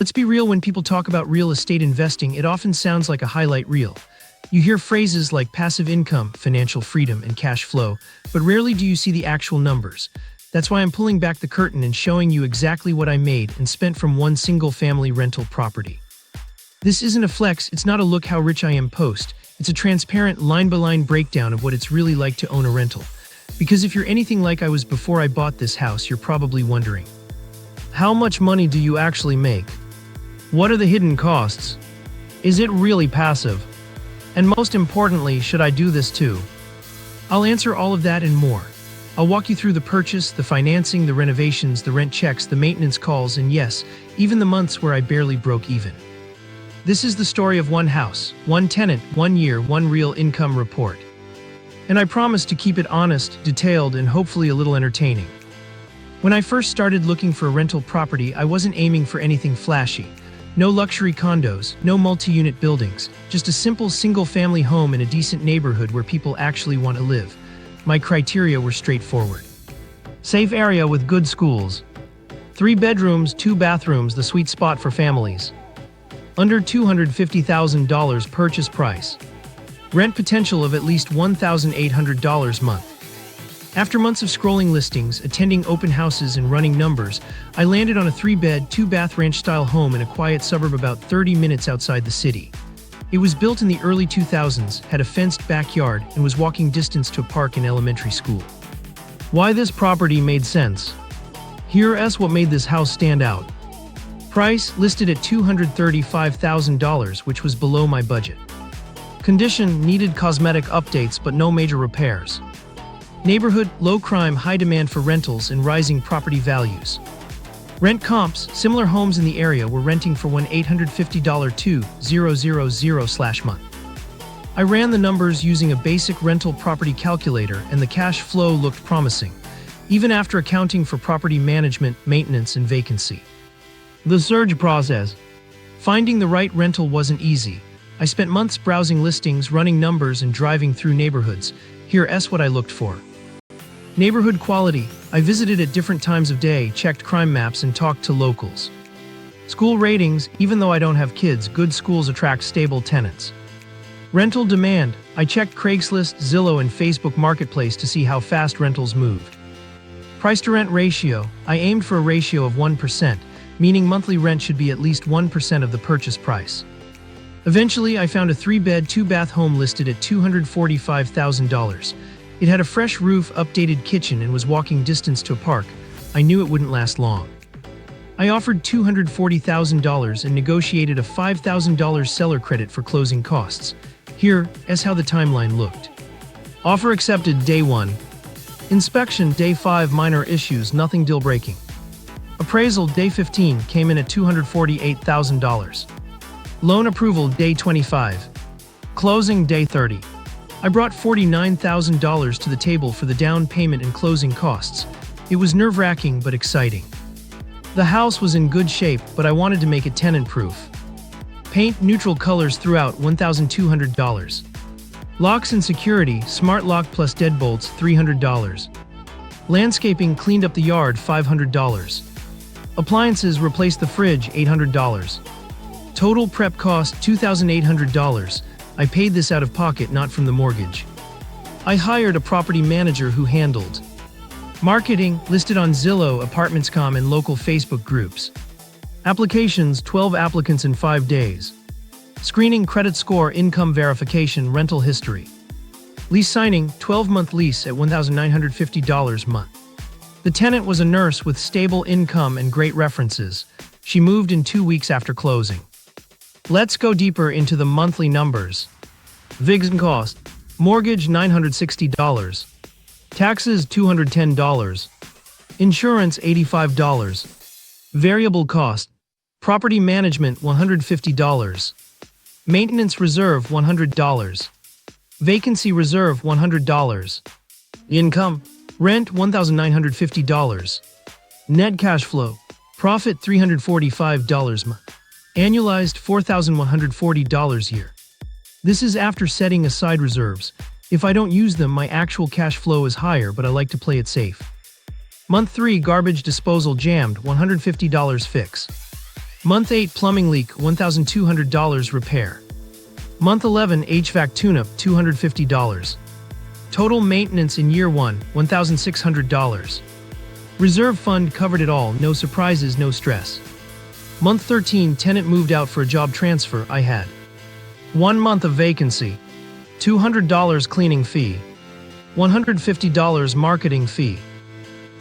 Let's be real, when people talk about real estate investing, it often sounds like a highlight reel. You hear phrases like passive income, financial freedom, and cash flow, but rarely do you see the actual numbers. That's why I'm pulling back the curtain and showing you exactly what I made and spent from one single-family rental property. This isn't a flex, it's not a look how rich I am post. It's a transparent line-by-line breakdown of what it's really like to own a rental. Because if you're anything like I was before I bought this house, you're probably wondering, how much money do you actually make? What are the hidden costs? Is it really passive? And most importantly, should I do this too? I'll answer all of that and more. I'll walk you through the purchase, the financing, the renovations, the rent checks, the maintenance calls, and yes, even the months where I barely broke even. This is the story of one house, one tenant, 1 year, one real income report. And I promise to keep it honest, detailed, and hopefully a little entertaining. When I first started looking for a rental property, I wasn't aiming for anything flashy. No luxury condos, no multi-unit buildings, just a simple single-family home in a decent neighborhood where people actually want to live. My criteria were straightforward. Safe area with good schools. 3 bedrooms, 2 bathrooms, the sweet spot for families. Under $250,000 purchase price. Rent potential of at least $1,800 a month. After months of scrolling listings, attending open houses, and running numbers, I landed on a 3-bed, 2-bath ranch-style home in a quiet suburb about 30 minutes outside the city. It was built in the early 2000s, had a fenced backyard, and was walking distance to a park and elementary school. Why this property made sense? Here's what made this house stand out. Price, listed at $235,000, which was below my budget. Condition, needed cosmetic updates but no major repairs. Neighborhood, low crime, high demand for rentals, and rising property values. Rent comps, similar homes in the area were renting for $1,850,000/month. I ran the numbers using a basic rental property calculator, and the cash flow looked promising, even after accounting for property management, maintenance, and vacancy. The search process. Finding the right rental wasn't easy. I spent months browsing listings, running numbers, and driving through neighborhoods. Here's what I looked for. Neighborhood quality. I visited at different times of day, checked crime maps, and talked to locals. School ratings. Even though I don't have kids, good schools attract stable tenants. Rental demand. I checked Craigslist, Zillow, and Facebook Marketplace to see how fast rentals moved. Price to rent ratio. I aimed for a ratio of 1%, meaning monthly rent should be at least 1% of the purchase price. Eventually, I found a 3-bed, 2-bath home listed at $245,000. It had a fresh roof, updated kitchen, and was walking distance to a park. I knew it wouldn't last long. I offered $240,000 and negotiated a $5,000 seller credit for closing costs. Here's how the timeline looked. Offer accepted day 1. Inspection day 5, minor issues, nothing deal-breaking. Appraisal day 15, came in at $248,000. Loan approval day 25. Closing day 30. I brought $49,000 to the table for the down payment and closing costs. It was nerve-wracking but exciting. The house was in good shape, but I wanted to make it tenant-proof. Paint neutral colors throughout, $1,200. Locks and security, smart lock plus deadbolts, $300. Landscaping, cleaned up the yard, $500. Appliances, replaced the fridge, $800. Total prep cost, $2,800. I paid this out of pocket, not from the mortgage. I hired a property manager who handled marketing, listed on Zillow, Apartments.com, and local Facebook groups. Applications, 12 applicants in 5 days. Screening, credit score, income verification, rental history. Lease signing, 12-month lease at $1,950 a month. The tenant was a nurse with stable income and great references. She moved in 2 weeks after closing. Let's go deeper into the monthly numbers. Vigs and cost. Mortgage, $960. Taxes, $210. Insurance, $85. Variable cost. Property management, $150. Maintenance reserve, $100. Vacancy reserve, $100. Income. Rent, $1,950. Net cash flow. Profit, $345 a month. Annualized, $4,140 a year. This is after setting aside reserves. If I don't use them, my actual cash flow is higher, but I like to play it safe. Month 3, garbage disposal jammed, $150 fix. Month 8 plumbing leak, $1,200 repair. Month 11 HVAC tune-up, $250. Total maintenance in year 1, $1,600. Reserve fund covered it all, no surprises, no stress. Month 13 tenant moved out for a job transfer I had. 1 month of vacancy. $200 cleaning fee. $150 marketing fee.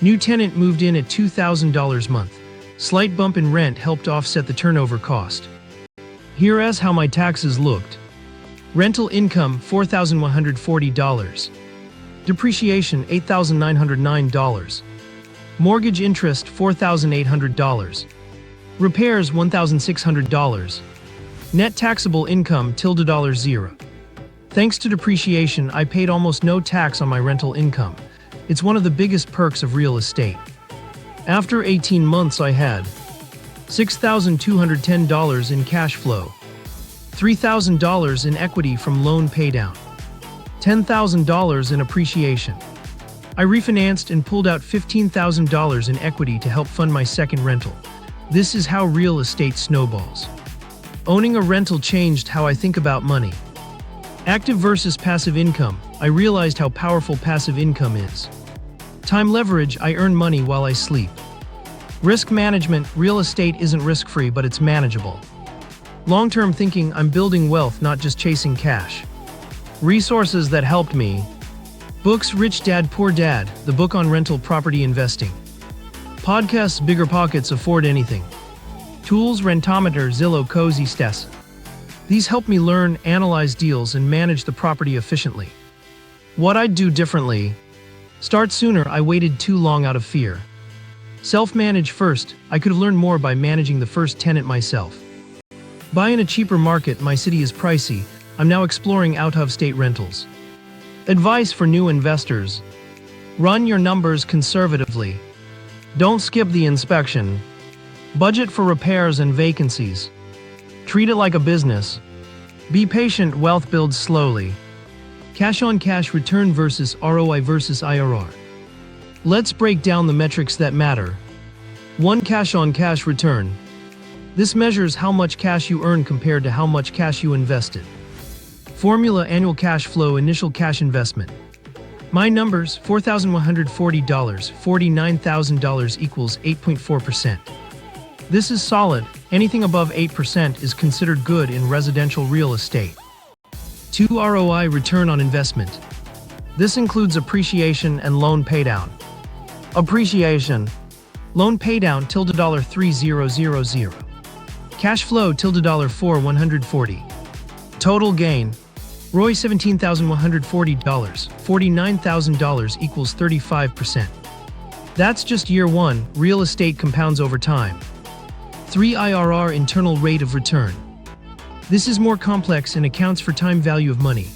New tenant moved in at $2,000 month. Slight bump in rent helped offset the turnover cost. Here's how my taxes looked. Rental income, $4,140. Depreciation, $8,909. Mortgage interest, $4,800. Repairs, $1,600. Net taxable income, $0. Thanks to depreciation, I paid almost no tax on my rental income. It's one of the biggest perks of real estate. After 18 months, I had $6,210 in cash flow, $3,000 in equity from loan paydown, $10,000 in appreciation. I refinanced and pulled out $15,000 in equity to help fund my second rental. This is how real estate snowballs. Owning a rental changed how I think about money. Active versus passive income. I realized how powerful passive income is. Time leverage. I earn money while I sleep. Risk management. Real estate isn't risk-free, but it's manageable. Long-term thinking. I'm building wealth, not just chasing cash. Resources that helped me. Books: Rich Dad, Poor Dad, the book on rental property investing. Podcasts: Bigger Pockets, Afford Anything. Tools: Rentometer, Zillow, Cozy, Stessa. These help me learn, analyze deals, and manage the property efficiently. What I'd do differently. Start sooner. I waited too long out of fear. Self-manage first. I could have learned more by managing the first tenant myself. Buy in a cheaper market. My city is pricey. I'm now exploring out-of-state rentals. Advice for new investors. Run your numbers conservatively. Don't skip the inspection. Budget for repairs and vacancies. Treat it like a business. Be patient. Wealth builds slowly. Cash-on-cash return versus ROI versus IRR. Let's break down the metrics that matter. 1. Cash-on-cash return. This measures how much cash you earn compared to how much cash you invested. Formula: annual cash flow, initial cash investment. My numbers: $4,140, $49,000 equals 8.4%. This is solid. Anything above 8% is considered good in residential real estate. 2. ROI, return on investment. This includes appreciation and loan paydown. Appreciation. Loan paydown $3,000. Cash flow $4,140. Total gain. ROI $17,140. $49,000 equals 35%. That's just year 1. Real estate compounds over time. 3. IRR, internal rate of return. This is more complex and accounts for time value of money.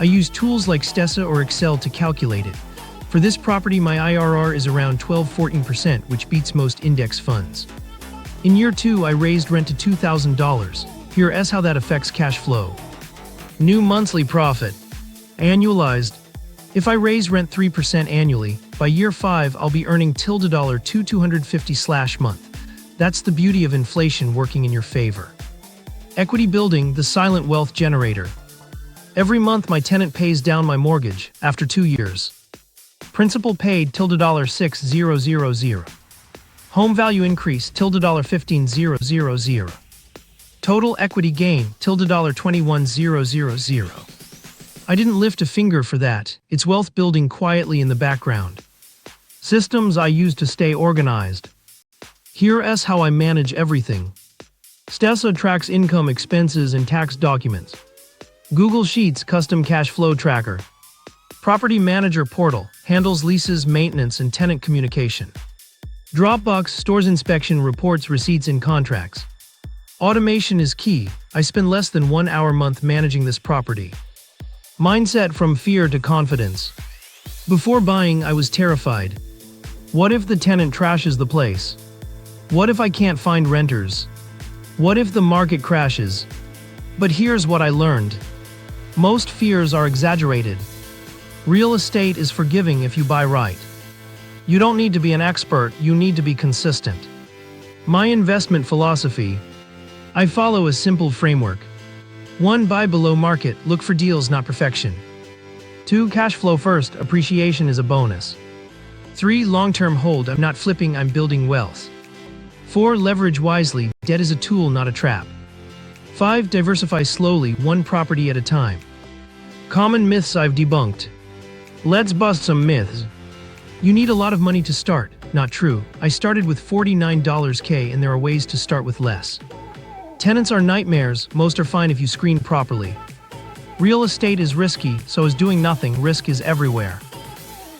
I use tools like Stessa or Excel to calculate it. For this property, my IRR is around 12–14%, which beats most index funds. In year 2, I raised rent to $2,000. Here's how that affects cash flow. New monthly profit. Annualized. If I raise rent 3% annually, by year 5 I'll be earning $250 month. That's the beauty of inflation working in your favor. Equity building, the silent wealth generator. Every month my tenant pays down my mortgage after 2 years. Principal paid $6,000. Home value increase $15,000. Total equity gain $21,000. I didn't lift a finger for that. It's wealth building quietly in the background. Systems I use to stay organized. Here's how I manage everything. Stessa tracks income, expenses, and tax documents. Google Sheets custom cash flow tracker. Property Manager portal handles leases, maintenance, and tenant communication. Dropbox stores inspection reports, receipts, and contracts. Automation is key. I spend less than 1 hour a month managing this property. Mindset from fear to confidence. Before buying, I was terrified. What if the tenant trashes the place? What if I can't find renters? What if the market crashes? But here's what I learned. Most fears are exaggerated. Real estate is forgiving if you buy right. You don't need to be an expert, you need to be consistent. My investment philosophy: I follow a simple framework. 1. Buy below market, look for deals, not perfection. 2. Cash flow first, appreciation is a bonus. 3. Long-term hold, I'm not flipping, I'm building wealth. 4. Leverage wisely, debt is a tool, not a trap. 5. Diversify slowly, one property at a time. Common myths I've debunked. Let's bust some myths. You need a lot of money to start. Not true. I started with $49K and there are ways to start with less. Tenants are nightmares, most are fine if you screen properly. Real estate is risky, so is doing nothing, risk is everywhere.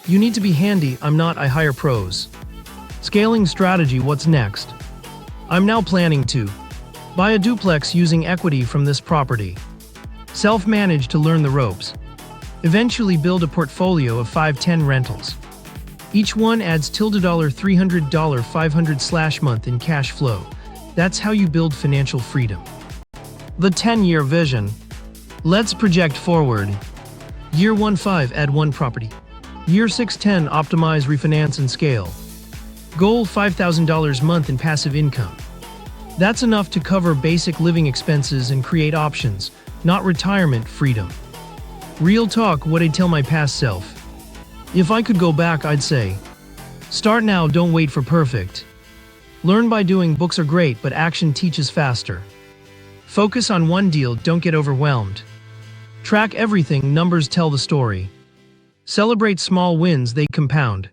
You need to be handy, I'm not, I hire pros. Scaling strategy, what's next? I'm now planning to buy a duplex using equity from this property. Self-manage to learn the ropes. Eventually build a portfolio of 5-10 rentals. Each one adds $300 $500/month in cash flow. That's how you build financial freedom. The 10-year vision. Let's project forward. Year 1 5, add 1 property. Year 6 10, optimize, refinance and scale. Goal $5,000 month in passive income. That's enough to cover basic living expenses and create options, not retirement freedom. Real talk, what I'd tell my past self. If I could go back, I'd say, start now, don't wait for perfect. Learn by doing, books are great, but action teaches faster. Focus on one deal, don't get overwhelmed. Track everything, numbers tell the story. Celebrate small wins, they compound.